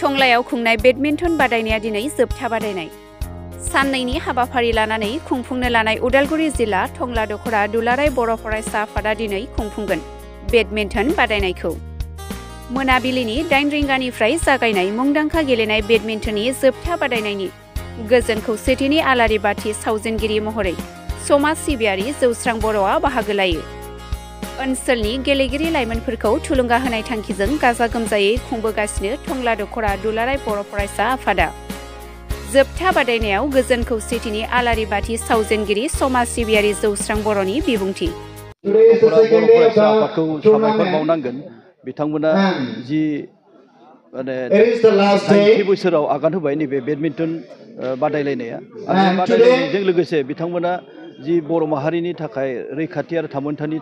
टंलायाव खुंनाय बेडमिन्टन बादायनाया दिनै जोबथा बादायनाय। साननैनि हाबाफारि लानानै खुंफुंनो लानाय उदालगुरि जिल्ला टंला दखरा दुलाराय बर' फरायसा आफादा दिनै खुंफुंगोन बेडमिन्टन बादायनायखौ। मोनाबिलिनि 8 रिंगानिफ्राय जागायनाय मुंदांखा गेलेनाय बेडमिन्टननि जोबथा बादायनायनि गोजोन खौसेथिनि आलारि बाथि सावजेनगिरि महरै समाज सिबियारि जौस्रां बर'आ बाहागो लायो। ओनसोलनि गेलेगिरि लाइमोनफोरखौ थुलुंगा होनाय थांखिजों गाजा गोमजायै खुंबोगासिनो टंला दखरा दुलाराय बर' फरायसा आफादा। जोबथा बादायनायाव गोजोन खौसेथिनि आलारि बाथि सावजेनगिरि समाज सिबियारि जौस्रां बर'नि बिबुंथि। बर' फरायसा आफादखौ साबायखर बावनांगोन। बिथांमोना जि 90 बोसोराव आगान होबाय नैबे बेडमिन्टन बादायलायनाया। आरो बे बादायलायनायजों लोगोसे बिथांमोना जि बर' माहारिनि थाखाय रैखाथि आरो थामोनथानि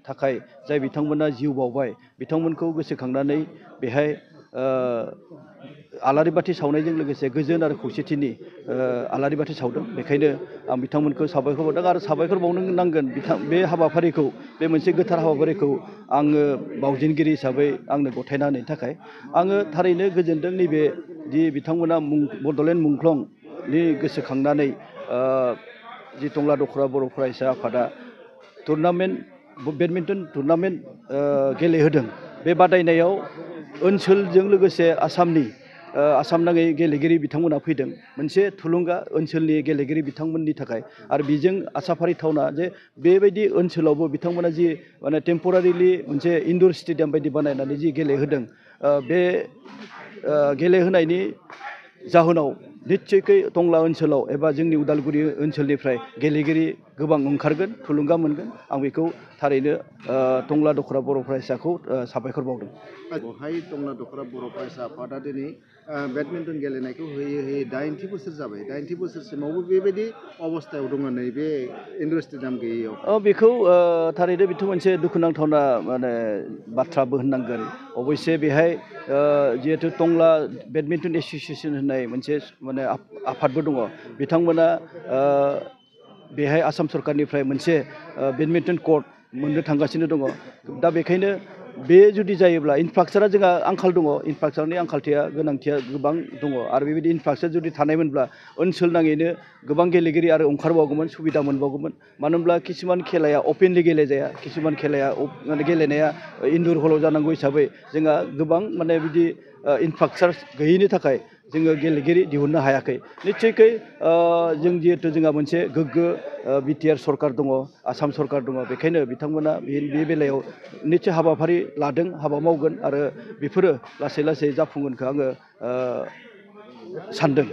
थाखाय जाय बिथांमोना जिउ बावबाय बिथांमोनखौ गोसोखांनानै बेहाय आलारि बाथि सावनायजों लोगोसे गोजोन आरो खौसेथिनि आलारि बाथि सावदों। बेखायनो आं बिथांमोनखौ साबायखर बावदों आरो साबायखर बावनो नांगोन बे हाबाफारिखौ, बे मोनसे गोथार हाबाफारिखौ आङो बावजेनगिरि हिसाबै आंनो गथायना होनायनि थाखाय आङो थारैनो गोजोनदों। नैबे दि बिथांमोना बड'लेण्ड मुंख्लंनि गोसोखांनानै जि टंला दखरा बर' फरायसा आफादा बेडमिन्टन टुर्नामेन्ट गेलेहोदों। बे बादायनायाव ओनसोलजों लोगोसे आसाम नाङै गेलेगिरि बिथांमोना फैदों। मोनसे थुलुंगा ओनसोलनि गेलेगिरि बिथांमोननि थाखाय। आरो बेजों आसाफारिथावना जे बेबायदि ओनसोलावबो बिथांमोना जि टेम्परारिलि मोनसे इनडोर स्टेडियाम बायदि बानायनानै जि गेलेहोदों, बे गेलेहोनायनि जाहोनाव निस्सयकै टंला ओनसोलाव एबा जोंनि उदालगुरि ओनसोलनिफ्राय गेलेगिरि गोबां ओंखारगोन, थुलुंगा मोनगोन। आं बेखौ थारैनो टंला दखरा बर' फरायसाखौ साबायखर बावदों। बेवहाय टंला दखरा बर' फरायसा आफादा दिनै बेडमिन्टन गेलेनायखौ होयै 90 बोसोर जाबाय। 90 बोसोरसिमावबो बेबायदि अबस्थायाव दङ नैबे इनडोर स्टेडियाम गैयैयाव। बेखौ थारैनो बेथ' मोनसे दुखुनांथावना बाथ्राबो होननांगोन। अबयसे बेहाय जिहेतु टंला बेडमिन्टन एस'सिएसन होननाय मोनसे आफादबो दङ। बिथांमोना बेहाय आसाम सरकारनिफ्राय मोनसे बेडमिन्टन कर्ट मोननो थांगासिनो दङ। दा बेखायनो बे जुदि जायोब्ला इनफ्रास्ट्राक्चारा जोंहा आंखाल दङ। इनफ्रास्ट्राक्चारनि गोनांथिया गोबां दङ। आरो बेबायदि इनफ्रास्ट्राक्चार जुदि थानायमोनब्ला ओनसोल नाङैनो गोबां गेलेगिरि आरो ओंखारबावगौमोन, सुबिदा मोनबावगौमोन। मानो होनब्ला किसुमान खेलाया अपेनलि गेलेजाया, किसुमान खेलाया गेलेनाया इनडोर हलाव जानांगौ हिसाबै जोंहा गोबां बिदि इनफ्रास्ट्राक्चार गैयैनि थाखाय जोङो गेलेगिरि दिहुननो हायाखै। निस्सयकै जिहेतु जोंहा मोनसे गोग्गो बिटिआर सरकार दङ, आसाम सरकार दङ। बेखायनो बिथांमोना बे बेलायाव निस्सय हाबाफारि लादों, हाबा मावगोन आरो बेफोरो लासै लासै जाफुंगोनखौ आङो सानदों।